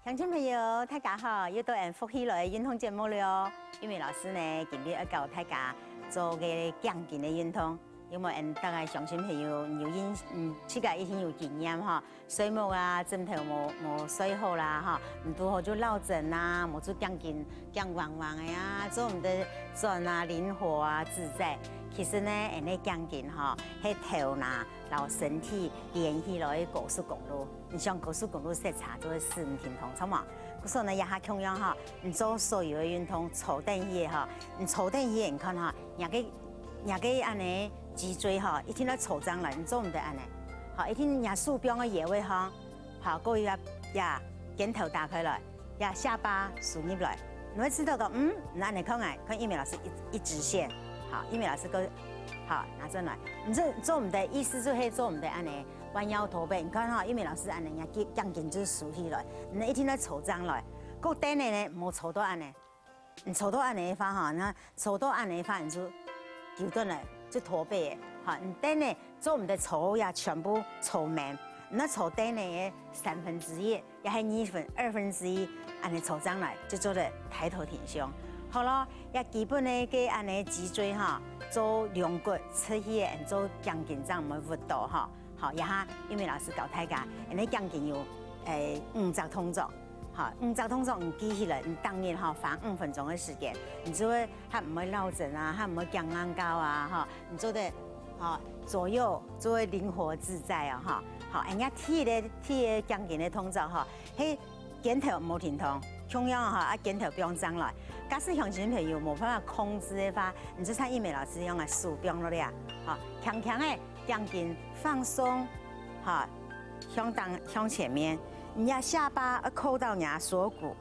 乡亲朋友，大家好，又到福喜来运动节目了。因为老师呢，今日要教大家做个强健的运动，因为大家乡亲朋友自家已经有经验哈，睡眠啊、枕头无睡好啦哈，拄好就落枕啊，无做强健、强旺旺的呀，做我们的转啊、灵活啊、自在。其实呢，那强健哈，迄头呐，然后身体连起来高速公路，你像高速公路塞车就会死唔停通，错嘛？所以呢，也下同样哈，你做所有的运动，坐凳椅哈，你坐凳椅你看哈，人家安尼脊椎哈，一天都坐上来，你做唔得安尼，好，一天人树标个野位哈，好，各位呀，肩头打开来，呀下巴竖入来，你会知道的，那安尼看啊，看一鸣老师一直线。好，一鸣老师哥，好拿正来。你这做我们的意思就是做我们的安尼弯腰驼背。你看哈，一鸣老师安尼也降紧就是竖起来。你一天在坐上来，个顶呢冇坐到安尼，你坐到安尼发哈，那坐到安尼发你就丢顿来就驼背的。好，你顶呢做我们的坐呀全部坐满，那坐顶呢1/3，也还2/2，安尼坐上来就做的抬头挺胸。好了，也基本的给安尼脊椎哈做两骨出去的，做强健这样的活动哈。好，也哈，因为老师教大家，你强健有50动作，好，50动作你记起来，你当然哈花5分钟的时间，你就会还唔会落枕啊，还唔会僵硬高啊哈，你做的好左右做会灵活自在啊哈。好，人家踢的强健的动作哈，嘿肩头冇停痛。同样哈，肩头不用张来。假使乡亲朋友冇办法控制的话，你就像一鸣老师用的手不用了呀，哈，强强的强劲放松，哈，向前面，你要下巴要扣到人家锁骨，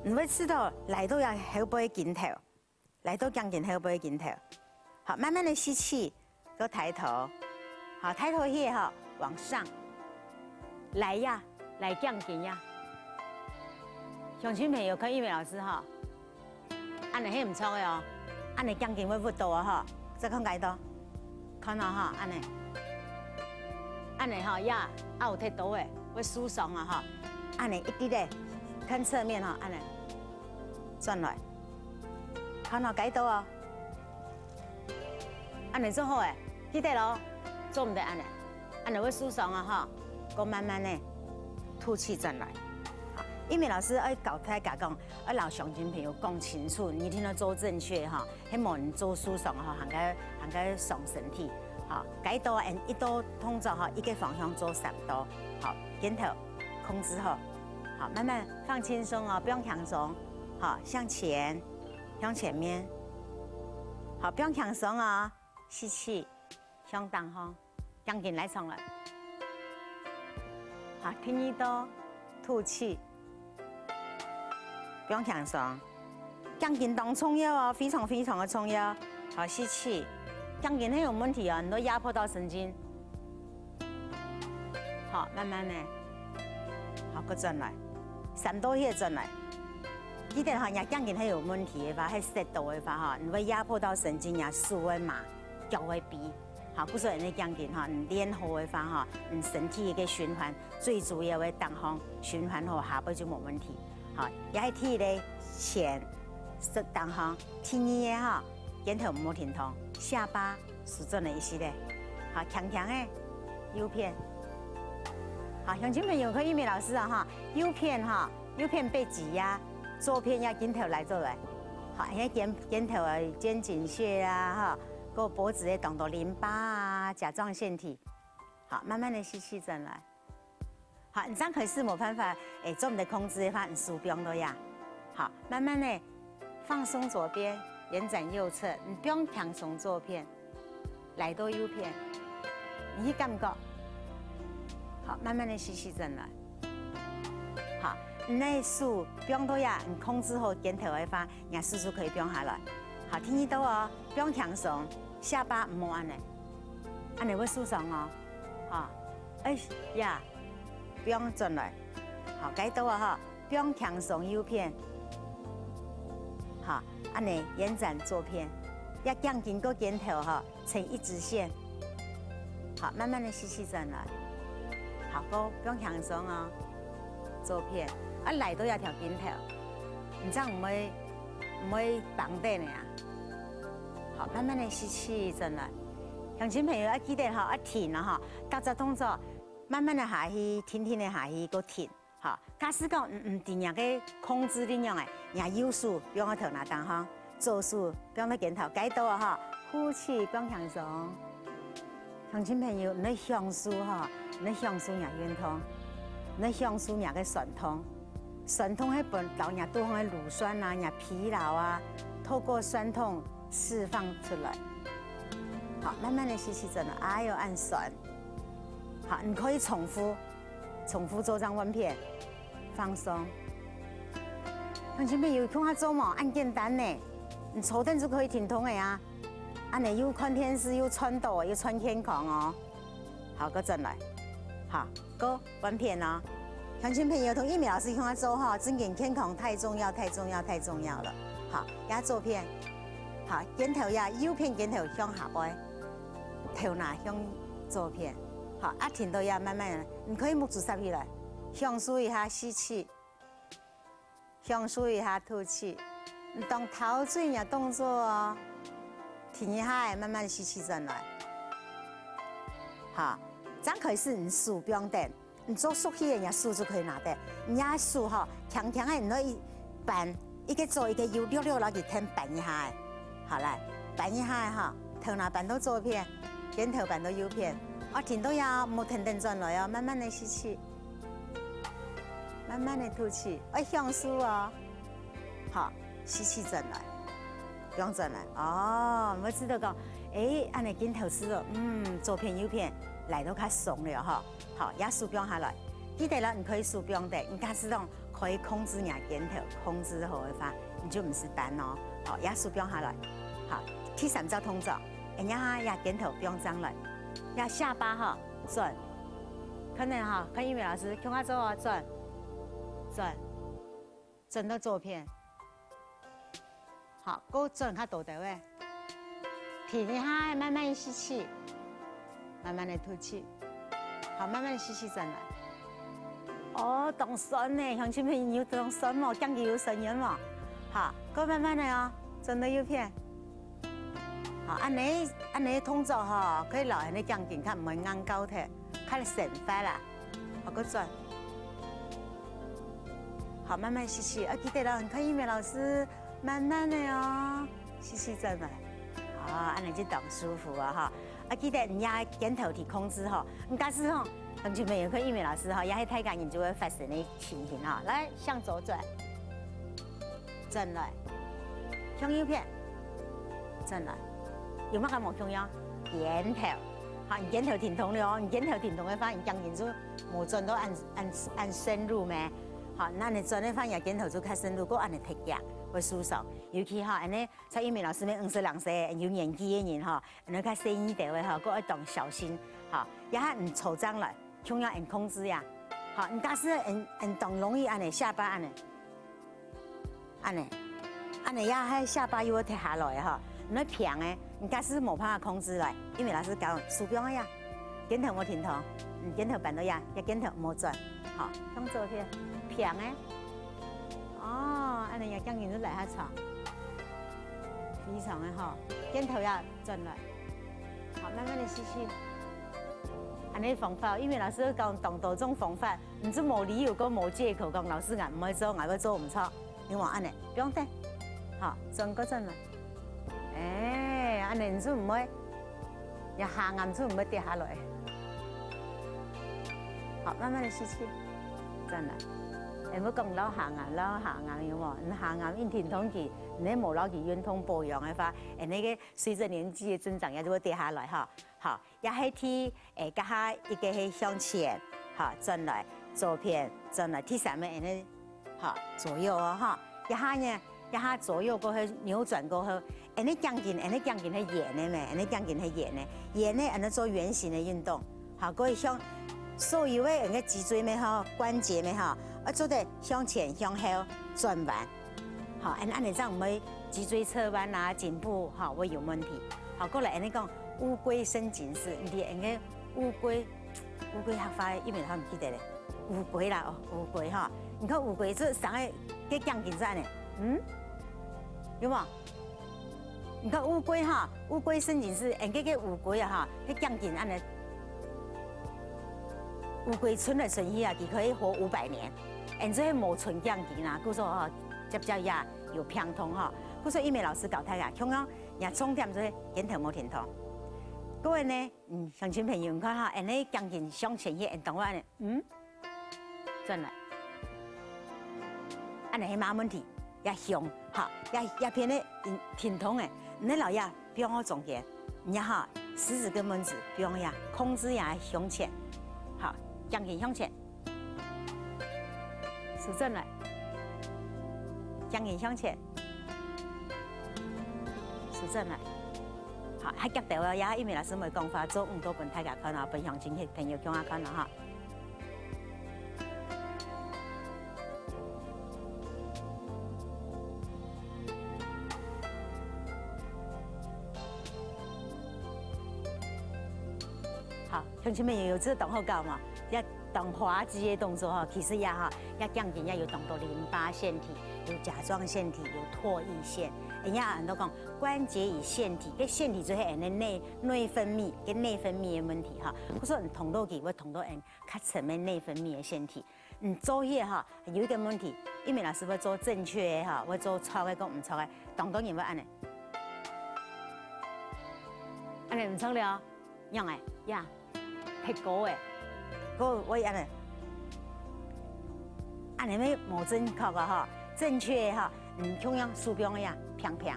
你会知道来到要后背肩头，来到强劲后背肩头，好，慢慢的吸气，都抬头，好，抬头也哈往上，来呀，来强劲呀。乡亲朋友看一鸣老师哈，安尼迄唔错的哦，安尼强健会活动啊哈，再看几多，看到哈，安尼哈呀，有剃刀的会舒爽啊哈，安尼一滴的，看侧面哈，安尼转来，看到几多哦，安尼做好诶，记得咯，做唔得安尼会舒爽啊哈，够慢慢的吐气转来。一鸣老师要教大家讲，要让乡亲朋友讲清楚，你一定要做正确哈，希望你做舒爽哈，行个爽身体。好，该多一多动作哈，一个方向做3多。好，肩头控制好，好，慢慢放轻松哦，不用强松。好，向前面。好，不用强松哦，吸气，向当方，将紧来上来。好，听一多，吐气。不用强松，强健当重要哦，非常非常的重要。好，吸气，强健很有问题啊，你都压迫到神经。好，慢慢的，好，个转来，3多些转来。记得哈，人强健很有问题的话，还舌头的话哈，你会压迫到神经呀，手会麻，脚会痹。好，不说你强健哈，你练好的话哈，你身体一个循环，最主要的当方循环好，下背就冇问题。好，也系踢咧前适当哈，踢你嘅哈，肩头冇停痛，下巴竖正了一些咧，好强强的右片，好，乡亲朋友可以一鸣老师啊哈，右片被挤压，左片要肩头来做来，好，因为肩头啊肩颈穴啊哈，个脖子的动作淋巴啊甲状腺体，好，慢慢的吸气转来。好，你这样可是没办法，做我们的控制的话，你手不用了呀。好，慢慢的放松左边，延展右侧，你不用强松左片，来到右片，你感觉。好，慢慢的吸气转来。好，你那手不用多呀，你控制好肩头的话，人家手可以不用下来。好，听得到哦，不用强松，下巴唔好安尼，安尼会舒爽哦。好，呀。不用转来，好，该多啊哈，不用强松右片，好，安尼延展左片，要降紧个肩头哈，成一直线，好，慢慢的吸气转来，好，不用强松哦，左片，啊内都要调紧头，唔这样唔会绑底呢啊。好，慢慢的吸气，转来。乡亲朋友要记得哈，停了哈，动作动作，慢慢的下去，停停的下去，搁停。好，假使讲唔定样个控制力量诶，让有数不用头拿当哈，做数不用镜头，改到啊哈，呼气不用轻松。乡亲朋友，你享受哈，你享受人运动，你享受人个酸痛，酸痛迄本老人多方的乳酸啊，人疲劳啊，透过酸痛释放出来。好，慢慢的吸气，真的，哎呦，按酸。好，你可以重复做张弯片，放松。乡亲朋友，看下做嘛，按简单呢，你坐凳就可以挺通的啊。安尼又看电视，又穿倒，又穿健康哦。好，搁转来，好，搁弯片哦。乡亲朋友同玉米老师看下做哈，真健健康太重要，太重要，太重要了。好，压做片，好，肩头呀，右片肩头向下背。头拿向左片，好，啊停到呀，慢慢的，你可以目住塞起来，享受一下吸气，享受一下吐气，你当陶醉呀动作哦，停一下，慢慢吸气转来，好，这样可以是你数不用等，你做熟悉的人家数就可以拿的，人家数哈，强强的你都一板一个左一个右，溜然后给天板一下，好来，板一下哈，头拿板到左片。肩头板到右片，啊，停到呀，冇停顿转来哦，慢慢的吸气，慢慢的吐气，享受哦。好，吸气转来，不用转来哦。我知道讲，按你肩头是了，左片右片来到较松了哈。好，也数不用下来，记得了，你可以数不用的，你假使讲可以控制你肩头，控制好的话，你就唔是单哦。好，也数不用下来，好，第三招动作。人家压肩头不用张了，压下巴哈转，可能哈看玉米老师看下做啊转到左片，好，够转较大的位，停一下，慢慢吸气，慢慢的吐气，好，慢慢的吸气转来。哦，当酸呢，乡亲朋友当酸嘛，感觉有声音嘛，好，够慢慢的哦，转到右片。好，安尼动作吼，可以留喺你降健，较唔会硬高铁，较省快啦。好，个转。好，慢慢吸气，记得了，看玉米老师，慢慢的哦，吸气转来。好，安尼就当舒服啊哈。记得你压肩头提控制吼，你假使吼，同学们有看玉米老师哈，压喺太感，你就会发生的情形哈。来，向左转，转来，向右片，转来。有乜咁冇重要？肩头，好，你肩头挺痛的哦，你肩头挺痛的话，你将近就冇转到按深入咩？好，那你转的话，你肩头就较深入，个按你踢脚会舒爽。尤其哈，安尼蔡玉米老师们52岁有年纪的人哈，你较细腻地位哈，个要当小心。好，也下唔抽张来，重要按控制呀。好，你假使按当容易按你下巴按你，也喺下巴又要踢下来哈。你平诶，你假使冇办法控制来，因为老师教数标呀，肩头冇停头，你肩头板到呀，一肩头冇转，好，向左片，平诶，哦，安尼也将近都来下长，非常诶哈，肩头呀转来，好，慢慢的吸气，安尼方法，因为老师讲动多种方法，唔知冇理由，个冇借口讲老师硬唔可以做，硬要做唔错，你话安尼，不用得，好，转个转来。安尼就唔会，又下暗就唔会跌下来。好，慢慢的吸气，真啦。唔好讲老下暗有冇？你下暗因挺痛期，你冇老期运动保养的话，那个随着年纪的增长，也就会跌下来哈。好，也系踢加下一个系向前，好转来左片，转来第三面那好左右哦哈，一下呢。一下左右过去扭转过后，你将近系圆的咩？你将近系圆的，圆的你做圆形的运动，好，可以向所有的人嘅脊椎咩哈，关节咩哈，做得向前向后转弯，好，按你这样唔会脊椎侧弯啊，颈部哈会有问题。好，过来你讲乌龟伸紧式，你哋人嘅乌龟黑花，因为他唔记得咧，乌龟啦，乌龟哈。你看乌龟这上个给降紧在呢，有冇？你看乌龟哈，乌龟生情是，个乌龟啊哈，给降紧安尼。乌龟存来存去啊，它可以活500年。这些无存降紧啦，故说哈，接也有偏通哈。故说英美老师教大家，香港也重点就是源头无停通。各位呢，乡亲朋友，你看哈，你降紧向前去，动我呢，转来，安尼没问题，也向哈，也偏咧停通诶，你老爷不用我总结，你哈，食指跟拇指不用呀，控制也向前，好。降紧向前，数正来，降紧向前，数正来。好，还夹到呀，因为老师咪讲法，做多本大家看啊，分享亲戚朋友向我看啦哈。好，乡亲们也有这动好教嘛？要动滑稽的动作哈，其实呀哈，要降紧要有动到淋巴腺体，有甲状腺体，有唾液腺。人家很多讲关节与腺体，跟腺体就是人的内分泌跟内分泌的问题哈。我说痛到佢，我痛到人较层面内分泌的腺体。做嘢哈有一个问题，因为老师要做正确的哈，我做错的跟唔错的，动作要安尼，安尼唔错了，样诶呀，太高诶。我安尼要无正确个哈，正确哈，同样鼠标呀，平平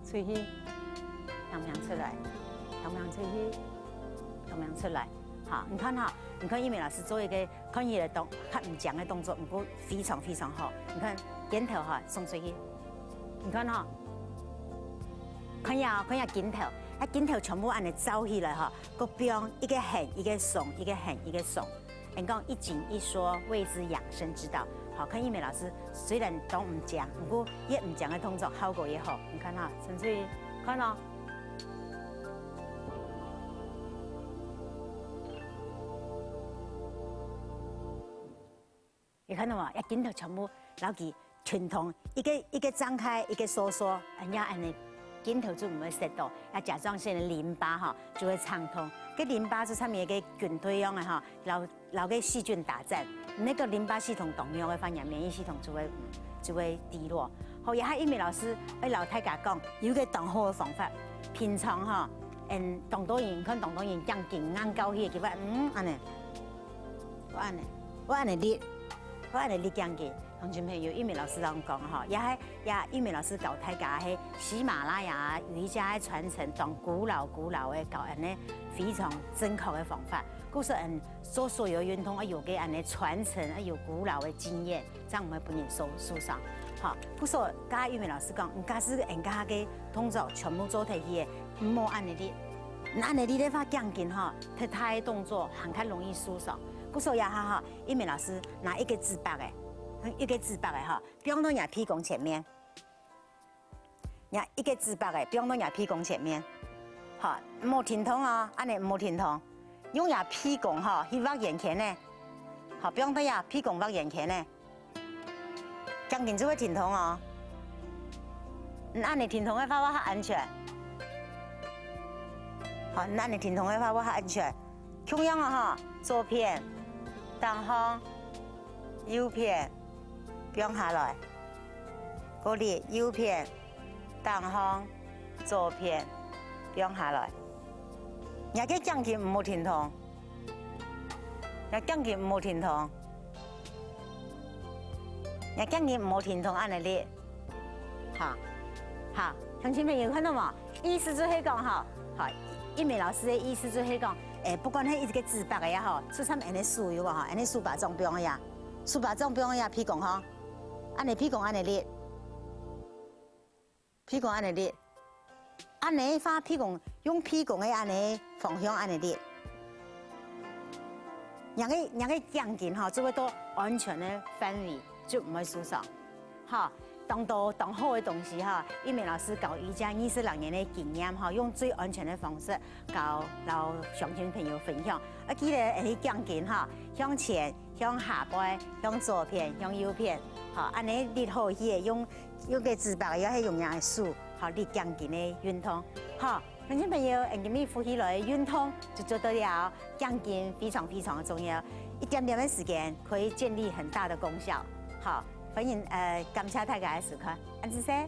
出去，平平出来，平平出去，平平出来。好，你看哈，你看英美老师做一个看伊的动，较唔强的动作，不过非常非常好。你看肩头哈送出去，你看哈，看下肩头，肩头全部按你走起来哈，个标一个横一个耸，一个横一个耸。人讲一紧一缩，谓之养生之道。好，看英美老师虽然都唔讲，不过也唔讲的动作效果也好。你看哈，陈翠看咯。你看到吗？一肩头全部老几全通，一个张开，一个收缩，人家安尼肩头就唔会塞到，啊甲状腺的淋巴哈就会畅通。个淋巴这上面个菌堆样的哈，老个细菌打战，那个淋巴系统动摇的反应，免疫系统就会低落。好，也系英美老师喺老太家讲，有个动好的方法，平常哈，动多人看动多人降紧硬高起，叫我安尼，我安尼捏。我安尼你讲嘅，同全朋友英美老师咁讲哈，也英美老师教大家喺喜马拉雅瑜伽嘅传承，当古老嘅教人呢非常正确嘅方法。故说做所有运动啊，有嘅人呢传承啊，有古老嘅经验，这样唔会本人受伤。好，故说家英美老师讲，假使人家嘅动作全部做提起嘅，唔好按你啲，按你啲咧发讲紧哈，太动作很较容易受伤。故说呀哈哈，英美老师拿一个自白哎，哈，不用到伢屁股前面，伢一个自白哎，不用到伢屁股前面，好，冇停通啊，安尼冇停通，用伢屁股哈去挖眼前呢，好，不用到伢屁股挖眼前呢，将紧就会停通哦，按你停通的话，我较安全，好，按你停通的话，我较安全，同样啊哈，左片。当方右片，放下来，嗰里右片，当方左片，放下来。也个降紧唔好停通，也降紧唔好停通，也降紧唔好停通，按嚟列。好，乡亲朋友看到冇？意思就是讲哈，好，英美老师的意思就是讲。不管迄一个自白个也好，出产安尼输有哈，安尼输把装不用呀，输把装不用呀，屁股哈，安尼屁股安尼列，屁股安尼列，安尼发屁股用屁股的安尼方向安尼列，两个降紧哈，就会到安全的范围，就唔会受伤，哈。当好的东西哈，英美老师教瑜伽26年的经验哈，用最安全的方式教老乡亲朋友分享。记得降紧哈，向前向下背、向左偏、向右偏，好，安尼立好去的，用个直白要系用样的数，好，立强劲的运动，好，乡亲朋友，今日呼吸来运动就做到了，强劲非常非常的重要，一点点的时间可以建立很大的功效，好，欢迎感谢大家的收看，安子生。